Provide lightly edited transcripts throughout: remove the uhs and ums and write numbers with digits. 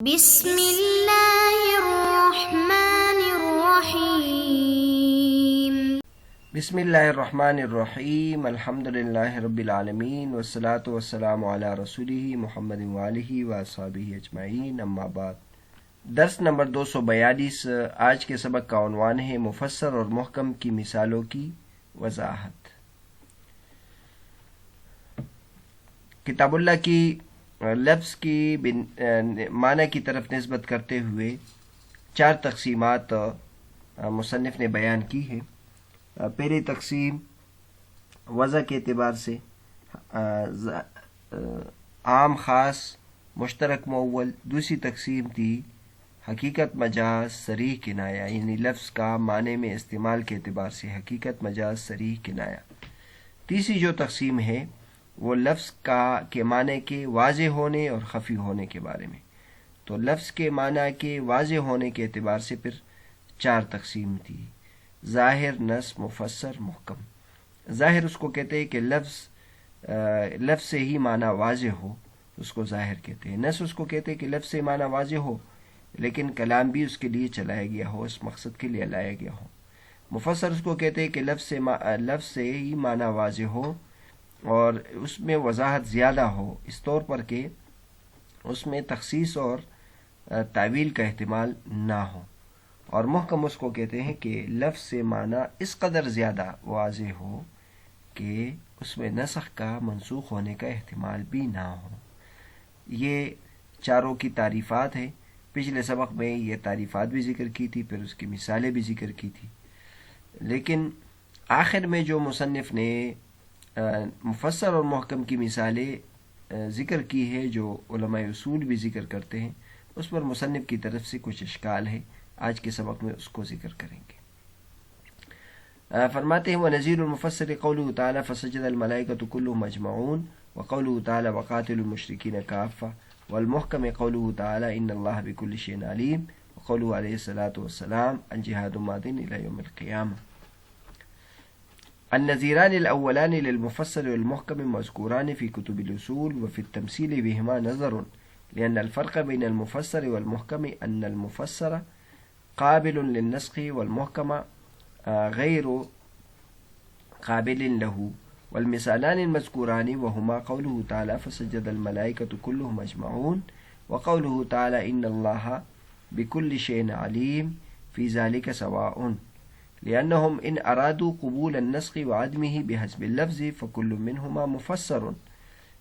بسم اللہ الرحمن الرحیم۔ بسم اللہ الرحمن الرحیم، الحمد للہ رب العالمین، والصلاة والسلام علی رسولہ محمد وآلہ واصحابہ اجمعین، اما بعد۔ درس نمبر 242۔ آج کے سبق کا عنوان ہے مفسر اور محکم کی مثالوں کی وضاحت۔ کتاب اللہ کی لفظ کی معنی کی طرف نسبت کرتے ہوئے 4 تقسیمات مصنف نے بیان کی ہے۔ پہلی تقسیم وضع کے اعتبار سے عام خاص مشترک مؤول۔ دوسری تقسیم تھی حقیقت مجاز صریح کنایہ، یعنی لفظ کا معنی میں استعمال کے اعتبار سے حقیقت مجاز صریح کنایہ۔ تیسری جو تقسیم ہے وہ لفظ کے معنی کے واضح ہونے اور خفی ہونے کے بارے میں۔ تو لفظ کے معنی کے واضح ہونے کے اعتبار سے پھر 4 تقسیم تھی: ظاہر، نص، مفسر، محکم۔ ظاہر اس کو کہتے ہیں کہ لفظ سے ہی معنی واضح ہو، اس کو ظاہر کہتے ہیں۔ نص اس کو کہتے ہیں کہ لفظ سے معنی واضح ہو لیکن کلام بھی اس کے لیے چلایا گیا ہو، اس مقصد کے لیے لایا گیا ہو۔ مفسر اس کو کہتے ہیں کہ لفظ سے ہی معنی واضح ہو اور اس میں وضاحت زیادہ ہو، اس طور پر کہ اس میں تخصیص اور تعویل کا احتمال نہ ہو۔ اور محکم اس کو کہتے ہیں کہ لفظ سے معنی اس قدر زیادہ واضح ہو کہ اس میں نسخ کا منسوخ ہونے کا احتمال بھی نہ ہو۔ یہ چاروں کی تعریفات ہیں۔ پچھلے سبق میں یہ تعریفات بھی ذکر کی تھی، پھر اس کی مثالیں بھی ذکر کی تھی، لیکن آخر میں جو مصنف نے مفسر اور محکم کی مثالیں ذکر کی ہے، جو علماء اصول بھی ذکر کرتے ہیں، اس پر مصنف کی طرف سے کچھ اشکال ہے۔ آج کے سبق میں اس کو ذکر کریں گے۔ فرماتے ہیں وَنَظِيرُ الْمُفَسِّرِ قَوْلُهُ تَعَالَى فَسَجَدَ الْمَلَائِكَةُ كُلُّهُمْ أَجْمَعُونَ وَقَوْلُهُ تَعَالَى وَقَاتِلُوا الْمُشْرِكِينَ كَافَّةً وَالْمُحْكَمِ قَوْلُهُ تَعَالَى إِنَّ اللَّهَ بِكُلِّ شَيْءٍ عَلِيمٌ وَقَوْلُهُ عَلَيْهِ الصَّلَاةُ وَالسَّلَامُ الْجِهَادُ مَاضٍ إِلَى يَوْمِ الْقِيَامَةِ۔ النظيران الأولان للمفسر والمحكم مذكوران في كتب الأصول، وفي التمثيل بهما نظر، لأن الفرق بين المفسر والمحكم أن المفسر قابل للنسخ والمحكم غير قابل له. والمثالان المذكوران وهما قوله تعالى فسجد الملائكة كلهم أجمعون وقوله تعالى إن الله بكل شيء عليم في ذلك سواء، لأنهم إن أرادوا قبول النسخ وعدمه بحسب اللفظ فكل منهما مفسر،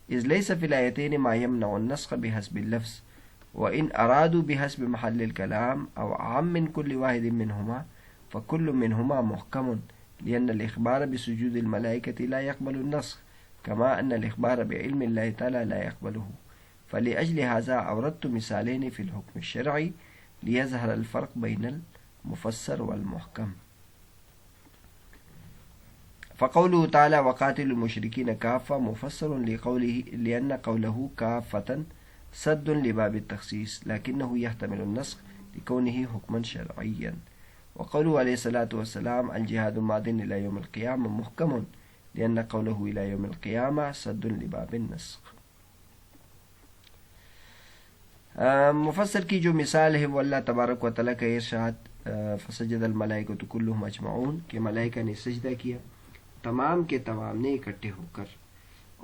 إذ ليس في الآيتين ما يمنع النسخ بحسب اللفظ، وإن أرادوا بحسب محل الكلام أو عام من كل واحد منهما فكل منهما محكم، لأن الإخبار بسجود الملائكة لا يقبل النسخ كما أن الإخبار بعلم الله تعالى لا يقبله. فلأجل هذا أوردت مثالين في الحكم الشرعي ليظهر الفرق بين المفسر والمحكم. فقوله تعالى وقاتل المشركين كافة مفسر لأن قوله كافة سد لباب التخصيص لكنه يحتمل النسخ لكونه حكما شرعيا. وقوله عليه الصلاة والسلام الجهاد ماض إلى يوم القيامة محكم لأن قوله إلى يوم القيامة سد لباب النسخ۔ مفسر کی جو مثال ہے وہ اللہ تبارک و تعالیٰ کا ارشاد فسجد الملائکۃ کلہم اجمعون کہ ملائکہ نے سجدہ کیا، تمام کے تمام نے اکٹھے ہو کر،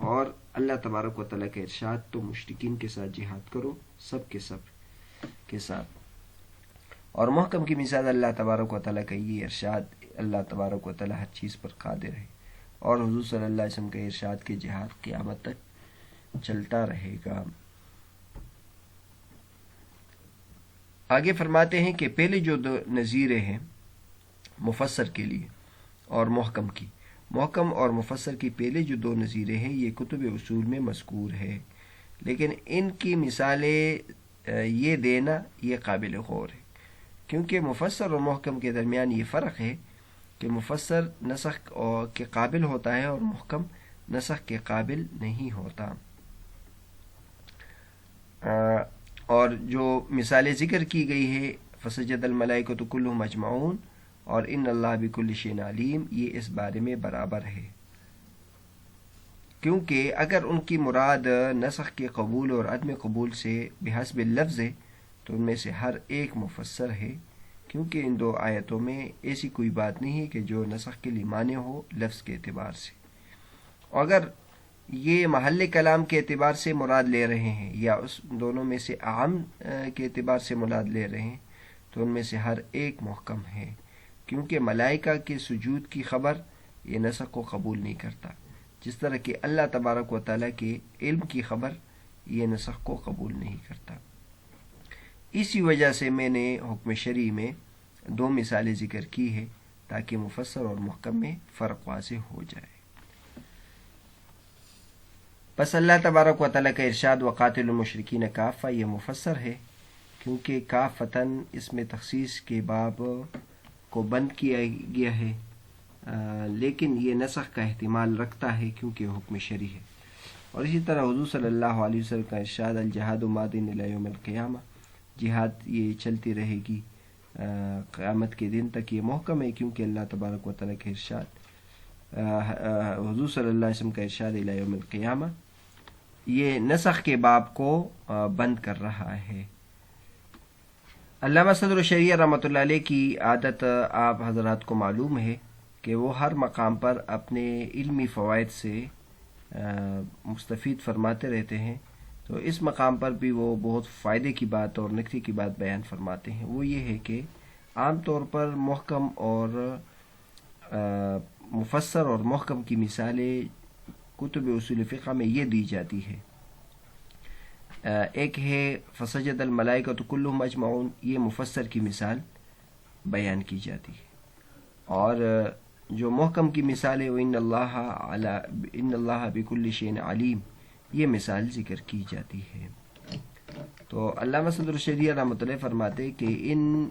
اور اللہ تبارک و تعالیٰ کا ارشاد تو مشرکین کے ساتھ جہاد کرو، سب کے ساتھ۔ اور محکم کی مثال اللہ تبارک و تعالیٰ کا یہ ارشاد، اللہ تبارک و تعالیٰ ہر چیز پر قادر ہے، اور حضور صلی اللہ علیہ وسلم کا ارشاد کہ جہاد قیامت تک چلتا رہے گا۔ آگے فرماتے ہیں کہ پہلے جو 2 نظیریں ہیں مفسر کے لیے اور محکم کی، محکم اور مفسر کی پہلے جو 2 نظیریں ہیں یہ کتب اصول میں مذکور ہے، لیکن ان کی مثالیں یہ دینا یہ قابل غور ہے، کیونکہ مفسر اور محکم کے درمیان یہ فرق ہے کہ مفسر نسخ کے قابل ہوتا ہے اور محکم نسخ کے قابل نہیں ہوتا۔ اور جو مثالیں ذکر کی گئی ہے فسجد الملائکۃ کلہم اجمعون اور ان اللہ بکل شیء علیم، یہ اس بارے میں برابر ہے، کیونکہ اگر ان کی مراد نسخ کے قبول اور عدم قبول سے بحسب اللفظ ہے تو ان میں سے ہر ایک مفسر ہے، کیونکہ ان 2 آیتوں میں ایسی کوئی بات نہیں ہے کہ جو نسخ کے لیے مانع ہو لفظ کے اعتبار سے۔ اگر یہ محل کلام کے اعتبار سے مراد لے رہے ہیں یا اس دونوں میں سے عام کے اعتبار سے مراد لے رہے ہیں تو ان میں سے ہر ایک محکم ہے، کیونکہ ملائکہ کے سجود کی خبر یہ نسخ کو قبول نہیں کرتا، جس طرح کہ اللہ تبارک و تعالیٰ کے علم کی خبر یہ نسخ کو قبول نہیں کرتا۔ اسی وجہ سے میں نے حکم شرعی میں 2 مثالیں ذکر کی ہے تاکہ مفسر اور محکم میں فرق واضح ہو جائے۔ بس اللہ تبارک و تعالیٰ کا ارشاد وقاتل المشرکین کافہ یہ مفسر ہے، کیونکہ کافتاً اس میں تخصیص کے باب کو بند کیا گیا ہے، لیکن یہ نسخ کا احتمال رکھتا ہے کیونکہ حکم شرعی ہے۔ اور اسی طرح حضور صلی اللہ علیہ وسلم کا ارشاد الجہاد ماضٍ الی یوم القیامہ، جہاد یہ چلتی رہے گی قیامت کے دن تک، یہ محکم ہے کیونکہ اللہ تبارک و تعالیٰ کا ارشاد حضور صلی اللہ علیہ وسلم کا ارشاد الی یوم القیامہ یہ نسخ کے باب کو بند کر رہا ہے۔ علامہ صدر الشریعہ رحمۃ اللہ علیہ کی عادت آپ حضرات کو معلوم ہے کہ وہ ہر مقام پر اپنے علمی فوائد سے مستفید فرماتے رہتے ہیں، تو اس مقام پر بھی وہ بہت فائدے کی بات اور نکتے کی بات بیان فرماتے ہیں۔ وہ یہ ہے کہ عام طور پر محکم اور مفسر اور محکم کی مثالیں کتب اصول فقہ میں یہ دی جاتی ہے۔ ایک ہے فسجد الملائکۃ کلہم اجمعون، یہ مفسر کی مثال بیان کی جاتی ہے، اور جو محکم کی مثال ہے ان اللہ بکل شیء علیم، یہ مثال ذکر کی جاتی ہے۔ تو علامہ صدر الشریعہ رحمۃ اللہ فرماتے کہ ان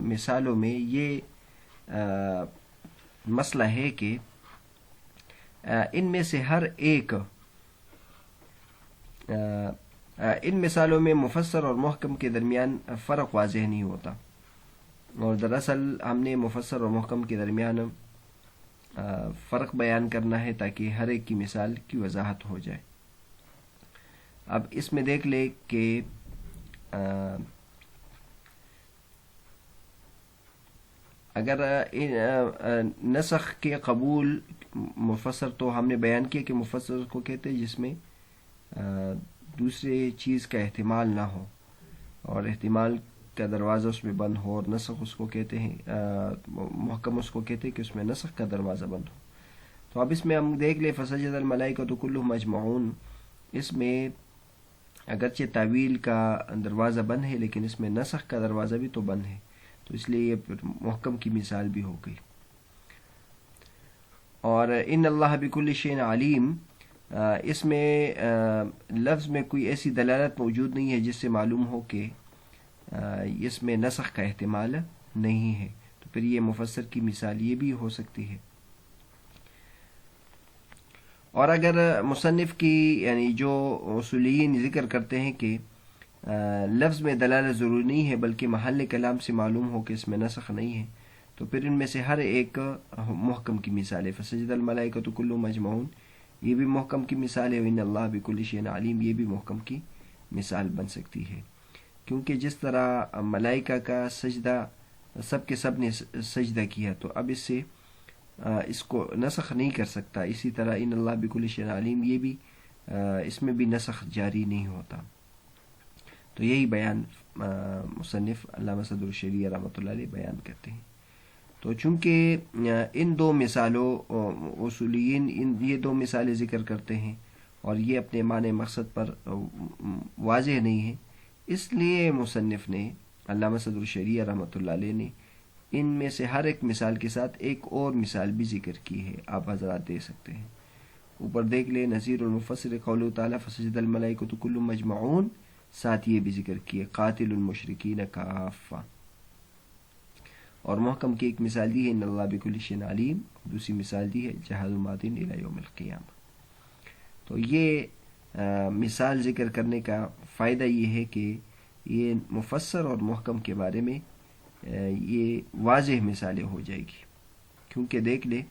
مثالوں میں یہ مسئلہ ہے کہ ان میں سے ہر ایک ان مثالوں میں مفسر اور محکم کے درمیان فرق واضح نہیں ہوتا، اور دراصل ہم نے مفسر اور محکم کے درمیان فرق بیان کرنا ہے تاکہ ہر ایک کی مثال کی وضاحت ہو جائے۔ اب اس میں دیکھ لیں کہ اگر نسخ کے قبول مفسر، تو ہم نے بیان کیا کہ مفسر کو کہتے ہیں جس میں دوسرے چیز کا احتمال نہ ہو اور احتمال کا دروازہ اس میں بند ہو، اور نسخ اس کو کہتے ہیں محکم اس کو کہتے ہیں کہ اس میں نسخ کا دروازہ بند ہو۔ تو اب اس میں ہم دیکھ لیں فسجد الملائکۃ کلہم اجمعون، اس میں اگرچہ تعویل کا دروازہ بند ہے لیکن اس میں نسخ کا دروازہ بھی تو بند ہے، تو اس لیے یہ محکم کی مثال بھی ہو گئی۔ اور ان اللہ بکل شیء علیم، اس میں لفظ میں کوئی ایسی دلالت موجود نہیں ہے جس سے معلوم ہو کہ اس میں نسخ کا احتمال نہیں ہے، تو پھر یہ مفسر کی مثال یہ بھی ہو سکتی ہے۔ اور اگر مصنف کی یعنی جو اصولیین ذکر کرتے ہیں کہ لفظ میں دلالت ضروری نہیں ہے بلکہ محل کلام سے معلوم ہو کہ اس میں نسخ نہیں ہے، تو پھر ان میں سے ہر ایک محکم کی مثال ہے۔ فسجد الملائکۃ کلہم اجمعون یہ بھی محکم کی مثال ہے، وان اللہ بکل شیء علیم یہ بھی محکم کی مثال بن سکتی ہے، کیونکہ جس طرح ملائکہ کا سجدہ سب کے سب نے سجدہ کیا، تو اب اس سے اس کو نسخ نہیں کر سکتا، اسی طرح ان اللہ بکل شیء علیم یہ بھی اس میں بھی نسخ جاری نہیں ہوتا۔ تو یہی بیان مصنف علامہ صدر الشریعہ رحمۃ اللہ علیہ بیان کرتے ہیں۔ تو چونکہ ان 2 مثالوں اصولیین یہ 2 مثالیں ذکر کرتے ہیں اور یہ اپنے معنی مقصد پر واضح نہیں ہے، اس لیے مصنف نے علامہ صدر الشریعہ رحمۃ اللہ علیہ نے ان میں سے ہر ایک مثال کے ساتھ ایک اور مثال بھی ذکر کی ہے، آپ حضرات دے سکتے ہیں۔ اوپر دیکھ لیں نظیر المفسر قول تعالیٰ فسجد الملائکۃ کلہم اجمعون، ساتھ یہ بھی ذکر کیے قاتل المشرکین کافہ، اور محکم کی ایک مثال دی ہے ان اللہ بکل شیء علیم، دوسری مثال دی ہے جہاد ماضٍ الی یوم القیامہ۔ تو یہ مثال ذکر کرنے کا فائدہ یہ ہے کہ یہ مفسر اور محکم کے بارے میں یہ واضح مثالیں ہو جائے گی، کیونکہ دیکھ لیں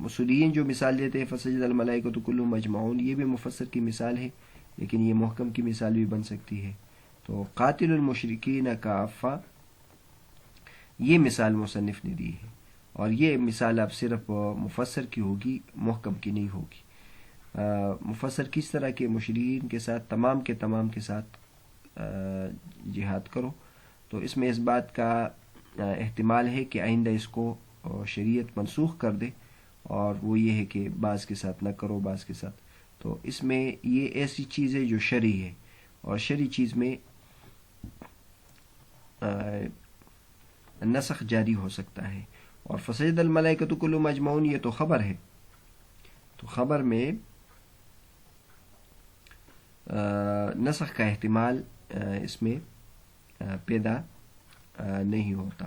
اصولیین جو مثال دیتے ہیں فسجد الملائکۃ کلہم اجمعون یہ بھی مفسر کی مثال ہے، لیکن یہ محکم کی مثال بھی بن سکتی ہے. تو قاتل المشرکین کافہ یہ مثال مصنف نے دی ہے، اور یہ مثال اب صرف مفسر کی ہوگی، محکم کی نہیں ہوگی. مفسر کس طرح کے مشرکین کے ساتھ تمام کے ساتھ جہاد کرو، تو اس میں اس بات کا احتمال ہے کہ آئندہ اس کو شریعت منسوخ کر دے، اور وہ یہ ہے کہ بعض کے ساتھ نہ کرو بعض کے ساتھ. تو اس میں یہ ایسی چیز ہے جو شرعی ہے، اور شرعی چیز میں نسخ جاری ہو سکتا ہے. اور فسجد الملائکۃ کلهم اجمعون یہ تو خبر ہے، تو خبر میں نسخ کا احتمال اس میں پیدا نہیں ہوتا.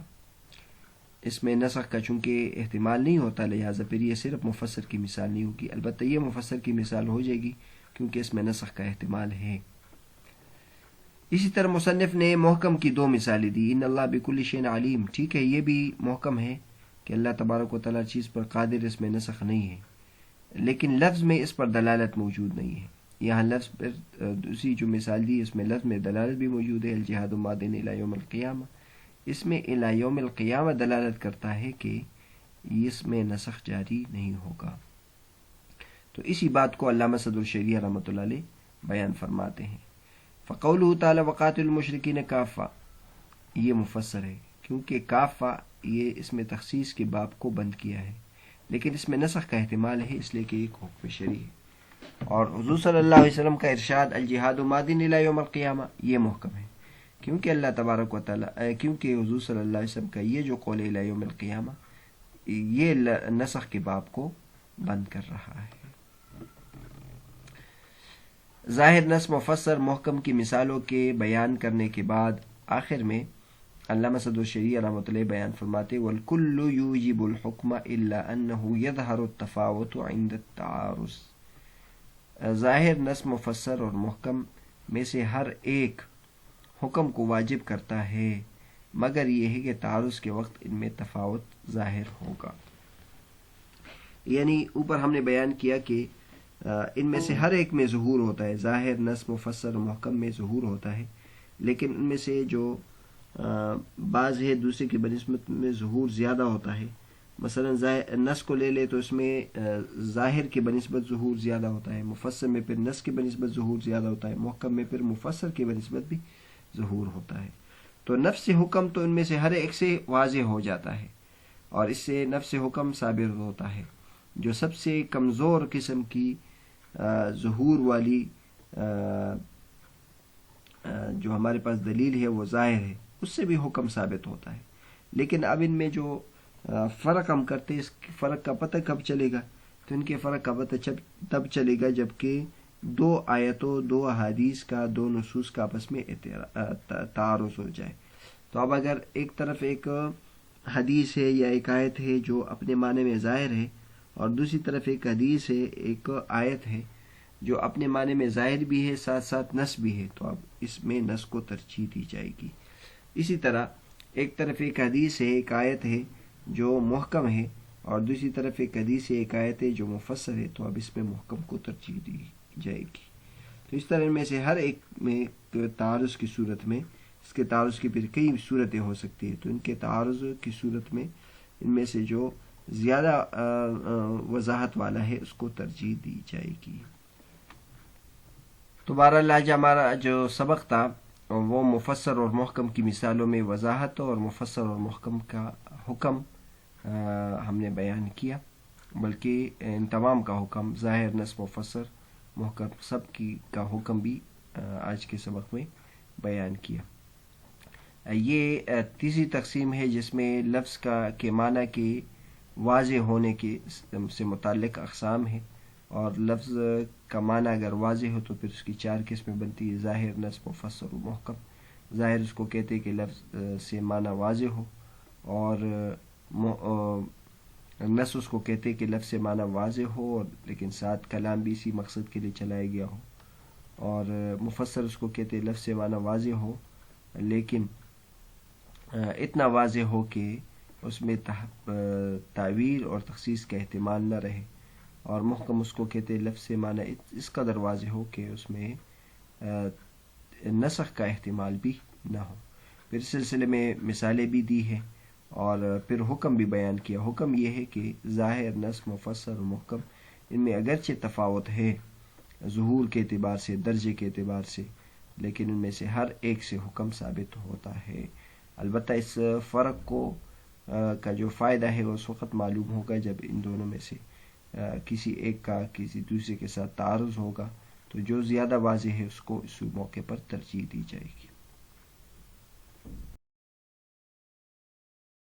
اس میں نسخ کا چونکہ احتمال نہیں ہوتا، لہٰذا پھر یہ صرف مفسر کی مثال نہیں ہوگی. البتہ یہ مفسر کی مثال ہو جائے گی کیونکہ اس میں نسخ کا احتمال ہے. اسی طرح مصنف نے محکم کی 2 مثالیں دی. ان اللہ بکل شیء علیم، ٹھیک ہے، یہ بھی محکم ہے کہ اللہ تبارک و تعالیٰ چیز پر قادر، اس میں نسخ نہیں ہے، لیکن لفظ میں اس پر دلالت موجود نہیں ہے. یہاں لفظ پر دوسری جو مثال دی اس میں لفظ میں دلالت بھی موجود ہے، الجہاد ماضٍ الی یوم القیامہ، اس میں الی یوم القیامہ دلالت کرتا ہے کہ اس میں نسخ جاری نہیں ہوگا. تو اسی بات کو علامہ صدر الشریعہ رحمۃ اللہ علیہ بیان فرماتے ہیں. فقولہ تعالی وقاتل المشرکین کافہ، یہ مفسر ہے کیونکہ کافہ یہ اس میں تخصیص کے باب کو بند کیا ہے، لیکن اس میں نسخ کا احتمال ہے، اس لیے کہ ایک حکم شرعی ہے. اور حضور صلی اللہ علیہ وسلم کا ارشاد الجہاد ماضٍ الی یوم القیامہ یہ محکم ہے، کیونکہ اللہ تبارک و تعالی کیونکہ حضور صلی اللہ علیہ وسلم کا یہ جو قول الی یوم القیامہ یہ نسخ کے باب کو بند کر رہا ہے. ظاہر نص مفسر محکم کی مثالوں کے بیان کرنے کے بعد آخر میں علامہ صدر الشریعہ رحمۃ اللہ بیان فرماتے والکل یوجب الحکم الا انه یظہر التفاوت عند التعارض. ظاہر نص مفسر اور محکم میں سے ہر ایک حکم کو واجب کرتا ہے، مگر یہ ہے کہ تعارض کے وقت ان میں تفاوت ظاہر ہوگا. یعنی اوپر ہم نے بیان کیا کہ ان میں سے ہر ایک میں ظہور ہوتا ہے، ظاہر نص مفسر اور محکم میں ظہور ہوتا ہے، لیکن ان میں سے جو بعض ہے دوسرے کی بنسبت میں ظہور زیادہ ہوتا ہے. مثلا نص کو لے لے تو اس میں ظاہر کی بنسبت ظہور زیادہ ہوتا ہے، مفسر میں پھر نص کی بنسبت ظہور زیادہ ہوتا ہے، محکم میں پھر مفسر کی بنسبت بھی ظہور ہوتا ہے. تو نفس حکم تو ان میں سے ہر ایک سے واضح ہو جاتا ہے، اور اس سے نفس حکم ثابت ہوتا ہے. جو سب سے کمزور قسم کی ظہور والی جو ہمارے پاس دلیل ہے وہ ظاہر ہے، اس سے بھی حکم ثابت ہوتا ہے. لیکن اب ان میں جو فرق ہم کرتے ہیں، اس فرق کا پتہ کب چلے گا؟ تو ان کے فرق کا پتہ تب چلے گا جب کہ 2 آیتوں 2 احادیث کا 2 نصوص کا آپس میں تعارض ہو جائے. تو اب اگر ایک طرف ایک حدیث ہے یا ایک آیت ہے جو اپنے معنی میں ظاہر ہے، اور دوسری طرف ایک حدیث ہے، ایک آیت ہے جو اپنے معنی میں ظاہر بھی ہے ساتھ ساتھ نص بھی ہے، تو اب اس میں نص کو ترجیح دی جائے گی. اسی طرح ایک طرف ایک حدیث ہے، ایک آیت ہے جو محکم ہے، اور دوسری طرف ایک حدیث ہے، ایک آیت ہے جو مفسر ہے، تو اب اس میں محکم کو ترجیح دی جائے گی. تو اس طرح میں سے ہر ایک میں تعارض کی صورت میں، اس کے تعارض کی پھر کئی صورتیں ہو سکتی ہیں، تو ان کے تعارض کی صورت میں ان میں سے جو زیادہ وضاحت والا ہے اس کو ترجیح دی جائے گی. تو بہرحال آج ہمارا جو سبق تھا وہ مفسر اور محکم کی مثالوں میں وضاحت اور مفسر اور محکم کا حکم ہم نے بیان کیا، بلکہ ان تمام کا حکم ظاہر نص مفسر محکم سب کی کا حکم بھی آج کے سبق میں بیان کیا. یہ تیسری تقسیم ہے جس میں لفظ کے معنی کے واضح ہونے کے سے متعلق اقسام ہیں، اور لفظ کا معنی اگر واضح ہو تو پھر اس کی 4 قسمیں بنتی ہے، ظاہر نص مفسر و محکم. ظاہر اس کو کہتے ہیں کہ لفظ سے معنی واضح ہو، اور نص اس کو کہتے ہیں کہ لفظ سے معنی واضح ہو اور لیکن ساتھ کلام بھی اسی مقصد کے لیے چلایا گیا ہو، اور مفسر اس کو کہتے ہیں لفظ سے معنی واضح ہو لیکن اتنا واضح ہو کہ اس میں تعویل اور تخصیص کا احتمال نہ رہے، اور محکم اس کو کہتے ہیں لفظ سے معنی اس قدر واضح ہو کہ اس میں نسخ کا احتمال بھی نہ ہو۔ پھر سلسلے میں مثالیں بھی دی ہیں اور پھر حکم بھی بیان کیا۔ حکم یہ ہے کہ ظاہر، نص، مفسر اور محکم ان میں اگرچہ تفاوت ہے ظہور کے اعتبار سے، درجے کے اعتبار سے، لیکن ان میں سے ہر ایک سے حکم ثابت ہوتا ہے۔ البتہ اس فرق کو کا جو فائدہ ہے وہ اس وقت معلوم ہوگا جب ان دونوں میں سے کسی ایک کا کسی دوسرے کے ساتھ تعارض ہوگا، تو جو زیادہ واضح ہے اس کو اس موقع پر ترجیح دی جائے گی۔